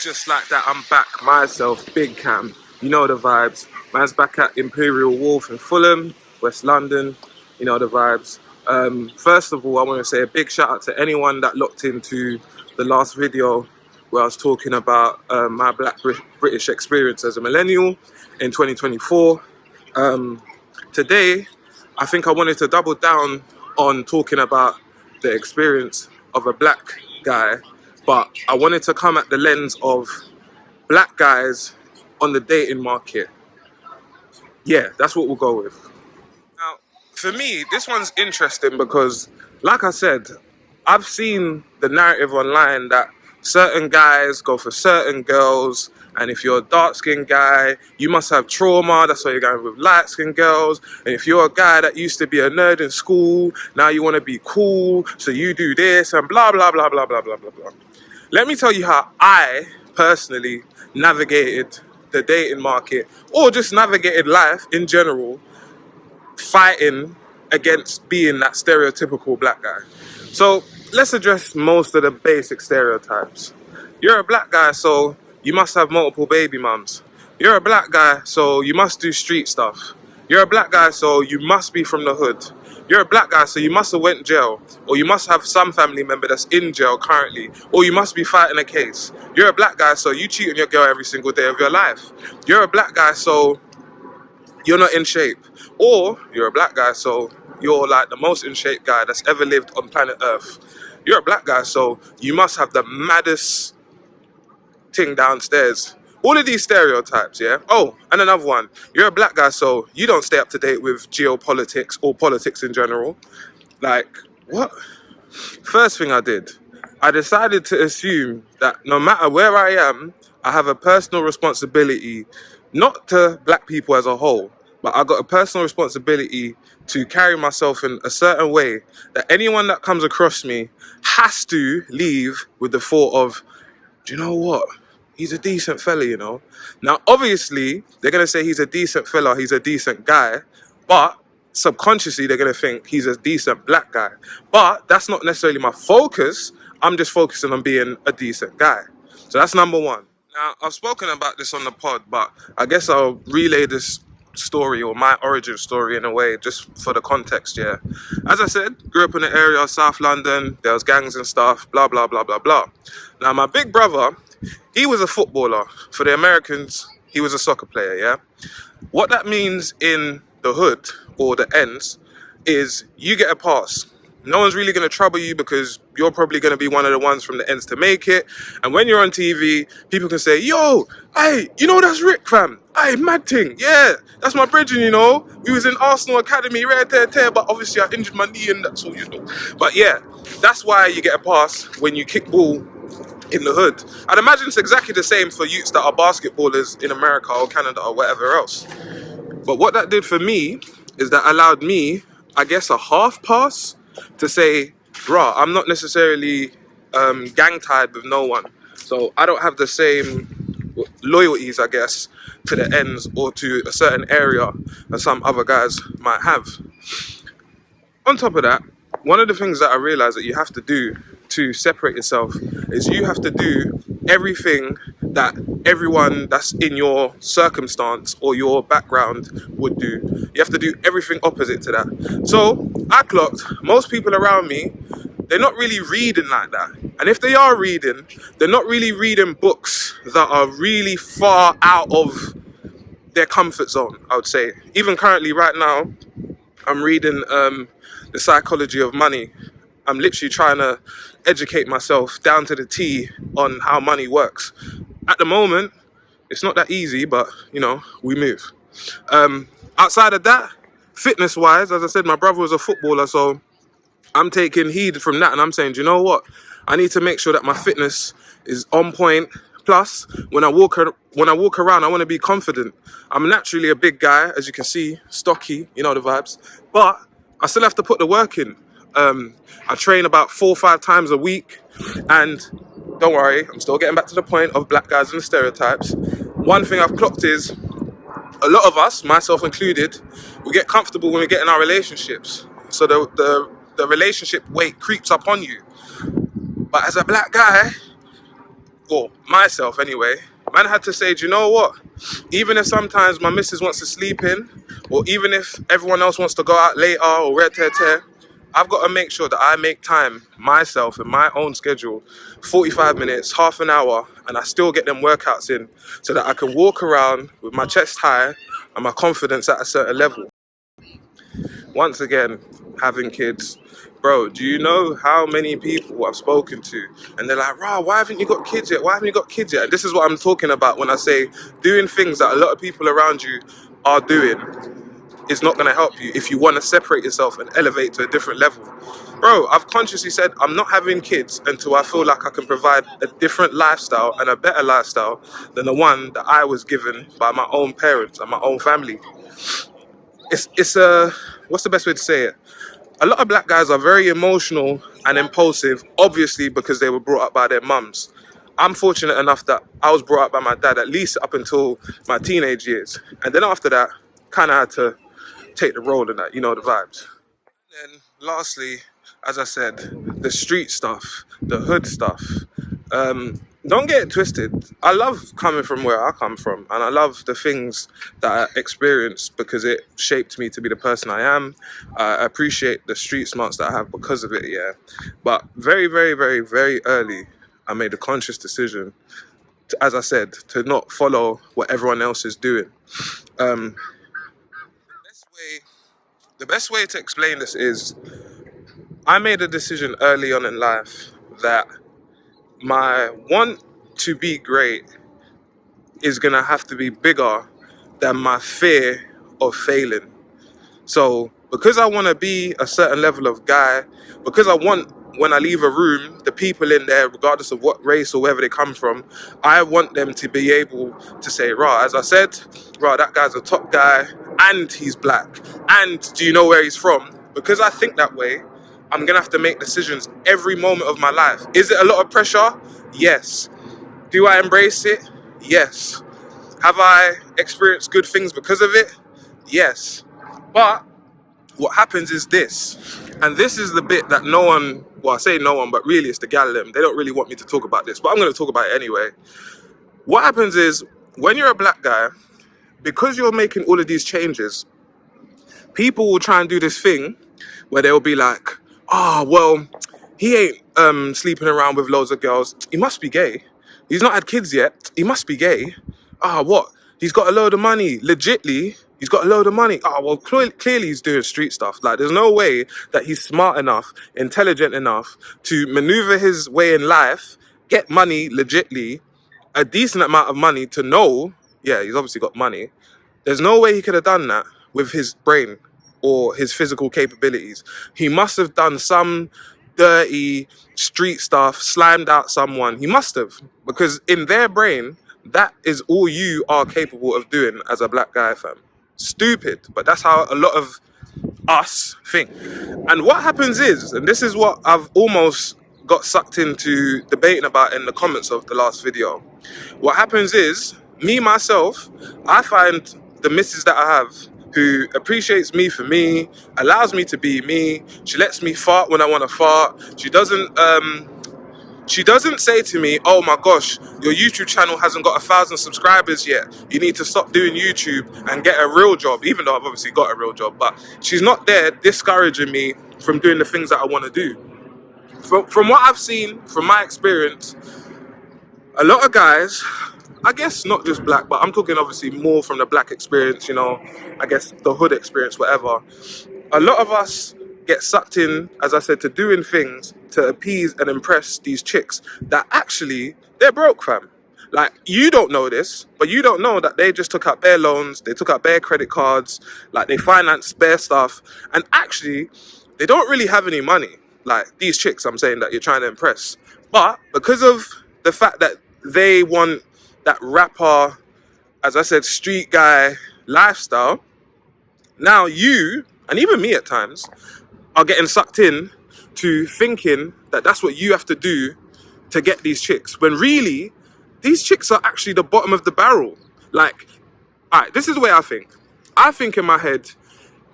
just like that, I'm back myself, Big Cam. You know the vibes. Man's back at Imperial Wharf in Fulham, West London. You know the vibes. First of all, I want to say a big shout out to anyone that looked into the last video where I was talking about my Black British experience as a millennial in 2024. Today, I think I wanted to double down on talking about the experience of a black guy, but I wanted to come at the lens of black guys on the dating market. Yeah, that's what we'll go with. Now, for me, this one's interesting because, like I said, I've seen the narrative online that certain guys go for certain girls, and if you're a dark-skinned guy, you must have trauma, that's why you're going with light-skinned girls. And if you're a guy that used to be a nerd in school, now you want to be cool, so you do this, and blah, blah, blah, blah, blah, blah, blah, blah. Let me tell you how I personally navigated the dating market, or just navigated life in general, fighting against being that stereotypical black guy. So let's address most of the basic stereotypes. You're a black guy, so you must have multiple baby mums. You're a black guy, so you must do street stuff. You're a black guy, so you must be from the hood. You're a black guy, so you must have went jail, or you must have some family member that's in jail currently, or you must be fighting a case. You're a black guy, so you cheat on your girl every single day of your life. You're a black guy, so you're not in shape. Or you're a black guy, so you're like the most in shape guy that's ever lived on planet Earth. You're a black guy, so you must have the maddest thing downstairs. All of these stereotypes, yeah? Oh, and another one. You're a black guy, so you don't stay up to date with geopolitics or politics in general. Like, what? First thing I did, I decided to assume that no matter where I am, I have a personal responsibility, not to black people as a whole, but I got a personal responsibility to carry myself in a certain way that anyone that comes across me has to leave with the thought of, do you know what? He's a decent fella, you know? Now, obviously, they're going to say he's a decent fella, he's a decent guy, but subconsciously, they're going to think he's a decent black guy. But that's not necessarily my focus. I'm just focusing on being a decent guy. So that's number one. Now, I've spoken about this on the pod, but I guess I'll relay this story or my origin story in a way just for the context, yeah. As I said, grew up in the area of South London, there was gangs and stuff, blah, blah, blah, blah, blah. Now, my big brother, he was a footballer. For the Americans, he was a soccer player, yeah. What that means in the hood or the ends is you get a pass. No one's really going to trouble you because you're probably going to be one of the ones from the ends to make it. And when you're on TV, people can say, yo, hey, you know that's Rick, fam. Hey, mad thing. Yeah, that's my brethren, you know. We was in Arsenal Academy, right there, but obviously I injured my knee and that's all, you know. But yeah, that's why you get a pass when you kick ball in the hood. I'd imagine it's exactly the same for youths that are basketballers in America or Canada or whatever else. But what that did for me is that allowed me, I guess, a half pass to say, bruh, I'm not necessarily gang-tied with no one. So I don't have the same loyalties, I guess, to the ends or to a certain area that some other guys might have. On top of that, one of the things that I realized that you have to do to separate yourself is you have to do everything that everyone that's in your circumstance or your background would do. You have to do everything opposite to that. So I clocked most people around me, they're not really reading like that. And if they are reading, they're not really reading books that are really far out of their comfort zone, I would say. Even currently right now, I'm reading The Psychology of Money. I'm literally trying to educate myself down to the T on how money works. At the moment, it's not that easy, but, you know, we move. Outside of that, fitness-wise, as I said, my brother was a footballer, so I'm taking heed from that, and I'm saying, do you know what? I need to make sure that my fitness is on point. Plus, when I walk around, I want to be confident. I'm naturally a big guy, as you can see, stocky, you know the vibes. But I still have to put the work in. I train about 4 or 5 times a week, and don't worry, I'm still getting back to the point of black guys and the stereotypes. One thing I've clocked is a lot of us, myself included, we get comfortable when we get in our relationships. So the relationship weight creeps up on you. But as a black guy, or myself anyway, man had to say, do you know what? Even if sometimes my missus wants to sleep in, or even if everyone else wants to go out later or red tear tear, I've got to make sure that I make time myself in my own schedule, 45 minutes, half an hour, and I still get them workouts in so that I can walk around with my chest high and my confidence at a certain level. Once again, having kids. Bro, do you know how many people I've spoken to and they're like, "Rah, why haven't you got kids yet? Why haven't you got kids yet?" This is what I'm talking about when I say doing things that a lot of people around you are doing is not going to help you if you want to separate yourself and elevate to a different level. Bro, I've consciously said I'm not having kids until I feel like I can provide a different lifestyle and a better lifestyle than the one that I was given by my own parents and my own family. It's what's the best way to say it? A lot of black guys are very emotional and impulsive, obviously because they were brought up by their mums. I'm fortunate enough that I was brought up by my dad at least up until my teenage years. And then after that, kind of had to take the role in that, you know the vibes. Then lastly, as I said, the street stuff, the hood stuff. Don't get it twisted. I love coming from where I come from, and I love the things that I experienced because it shaped me to be the person I am. I appreciate the street smarts that I have because of it, yeah. But very, very, very, very early, I made a conscious decision, as I said, to not follow what everyone else is doing. Um, the best way to explain this is I made a decision early on in life that my want to be great is gonna have to be bigger than my fear of failing. So because I want to be a certain level of guy, because I want when I leave a room, the people in there, regardless of what race or wherever they come from, I want them to be able to say, "Rah, as I said, rah, that guy's a top guy and he's black. And do you know where he's from?" Because I think that way, I'm gonna have to make decisions every moment of my life. Is it a lot of pressure? Yes. Do I embrace it? Yes. Have I experienced good things because of it? Yes. But what happens is this, and this is the bit that no one, well, I say no one, but really it's the gal them. They don't really want me to talk about this, but I'm going to talk about it anyway. What happens is when you're a black guy, because you're making all of these changes, people will try and do this thing where they'll be like, "Oh, well, he ain't sleeping around with loads of girls. He must be gay. He's not had kids yet. He must be gay. Ah, what? He's got a load of money. Legitly, he's got a load of money. Ah, well, clearly he's doing street stuff. Like, there's no way that he's smart enough, intelligent enough to maneuver his way in life, get money legitly, a decent amount of money to know, yeah, he's obviously got money. There's no way he could have done that with his brain or his physical capabilities. He must have done some dirty street stuff, slimed out someone. He must have, because in their brain, that is all you are capable of doing as a black guy, fam. Stupid, but that's how a lot of us think. And what happens is, and this is what I've almost got sucked into debating about in the comments of the last video. What happens is, me, myself, I find the missus that I have who appreciates me for me, allows me to be me. She lets me fart when I want to fart. She doesn't say to me, "Oh my gosh, your YouTube channel hasn't got 1,000 subscribers yet. You need to stop doing YouTube and get a real job," even though I've obviously got a real job. But she's not there discouraging me from doing the things that I want to do. From what I've seen, from my experience, a lot of guys, I guess not just black, but I'm talking obviously more from the black experience, you know, I guess the hood experience, whatever. A lot of us get sucked in, as I said, to doing things to appease and impress these chicks that actually, they're broke, fam. Like, you don't know this, but you don't know that they just took out bare loans, they took out bare credit cards, like they financed bare stuff, and actually, they don't really have any money. Like, these chicks, I'm saying, that you're trying to impress. But because of the fact that they want that rapper, as I said, street guy lifestyle, now you, and even me at times, are getting sucked in to thinking that that's what you have to do to get these chicks. When really, these chicks are actually the bottom of the barrel. Like, all right, this is the way I think. I think in my head,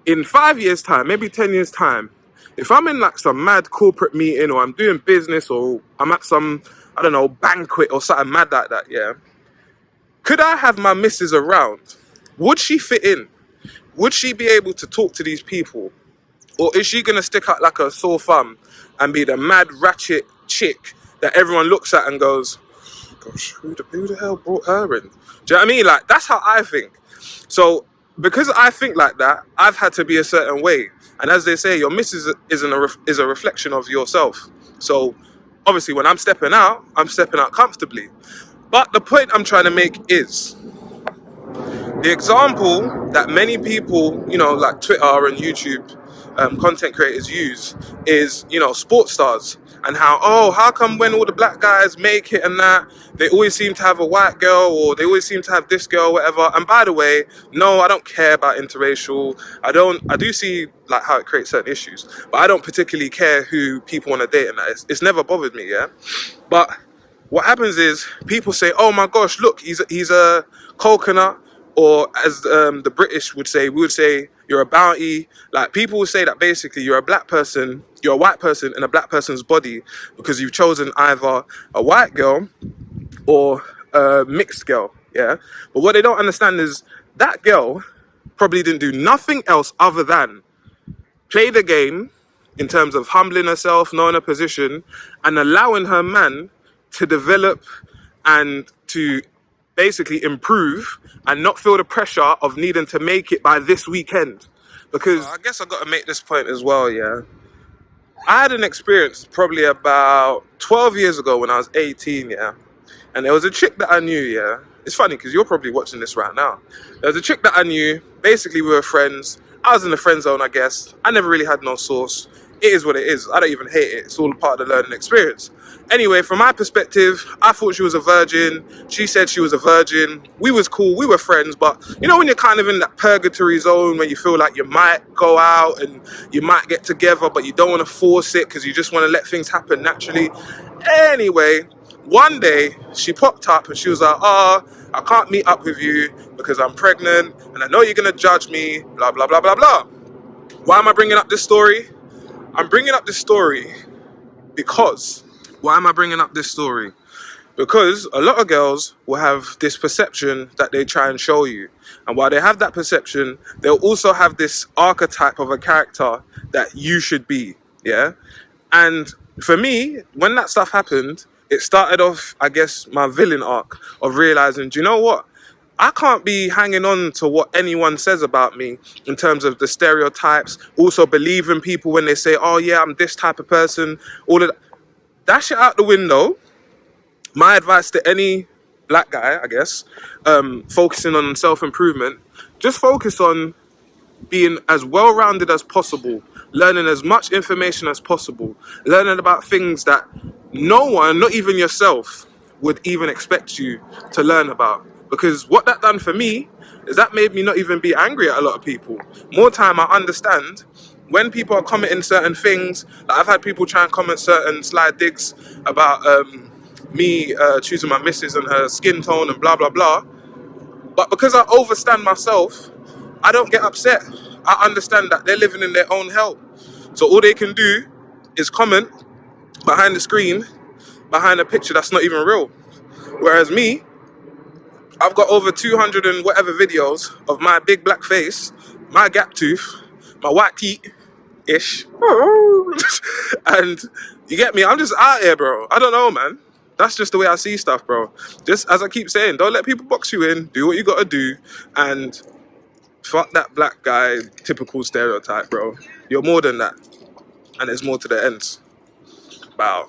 in 5 years' time, maybe 10 years' time, if I'm in like some mad corporate meeting or I'm doing business or I'm at some I don't know, banquet or something mad like that, yeah, could I have my missus around? Would she fit in? Would she be able to talk to these people? Or is she going to stick out like a sore thumb and be the mad ratchet chick that everyone looks at and goes, gosh, who the hell brought her in? Do you know what I mean? Like, that's how I think. So, because I think like that, I've had to be a certain way. And as they say, your missus is a reflection of yourself. So, obviously, when I'm stepping out comfortably. But the point I'm trying to make is, the example that many people, like Twitter and YouTube content creators use is, sports stars, and how come when all the black guys make it and that, they always seem to have a white girl, or they always seem to have this girl, whatever. And by the way, no, I don't care about interracial. I do see like how it creates certain issues, but I don't particularly care who people want to date and that. It's never bothered me, yeah? But what happens is people say, oh my gosh, look, he's a coconut. Or as the British would say, we would say you're a bounty. Like, people would say that basically you're a white person in a black person's body because you've chosen either a white girl or a mixed girl, yeah? But what they don't understand is that girl probably didn't do nothing else other than play the game in terms of humbling herself, knowing her position, and allowing her man to develop and to basically improve and not feel the pressure of needing to make it by this weekend. Because I guess I got to make this point as well, yeah. I had an experience probably about 12 years ago when I was 18, yeah. And there was a chick that I knew, yeah. It's funny because you're probably watching this right now. There was a chick that I knew. Basically, we were friends. I was in the friend zone, I guess. I never really had no source. It is what it is. I don't even hate it. It's all part of the learning experience. Anyway, from my perspective, I thought she was a virgin. She said she was a virgin. We was cool. We were friends. But you know when you're kind of in that purgatory zone where you feel like you might go out and you might get together, but you don't want to force it because you just want to let things happen naturally. Anyway, one day she popped up and she was like, I can't meet up with you because I'm pregnant and I know you're going to judge me, blah, blah, blah, blah, blah. Why am I bringing up this story? I'm bringing up this story because... Why am I bringing up this story? Because a lot of girls will have this perception that they try and show you. And while they have that perception, they'll also have this archetype of a character that you should be, yeah? And for me, when that stuff happened, it started off, I guess, my villain arc of realizing, do you know what? I can't be hanging on to what anyone says about me in terms of the stereotypes, also believing people when they say, oh yeah, I'm this type of person, all of that. Dash it out the window. My advice to any black guy, I guess, focusing on self-improvement, just focus on being as well-rounded as possible, learning as much information as possible, learning about things that no one, not even yourself, would even expect you to learn about. Because what that done for me is that made me not even be angry at a lot of people. More time I understand when people are commenting certain things, like I've had people try and comment certain sly digs about me choosing my missus and her skin tone and blah, blah, blah. But because I overstand myself, I don't get upset. I understand that they're living in their own hell. So all they can do is comment behind the screen, behind a picture that's not even real. Whereas me, I've got over 200 and whatever videos of my big black face, my gap tooth, my white teeth, ish. And you get me? I'm just out here, bro. I don't know, man. That's just the way I see stuff, bro. Just as I keep saying, don't let people box you in. Do what you gotta do. And fuck that black guy typical stereotype, bro. You're more than that. And there's more to the ends. Wow.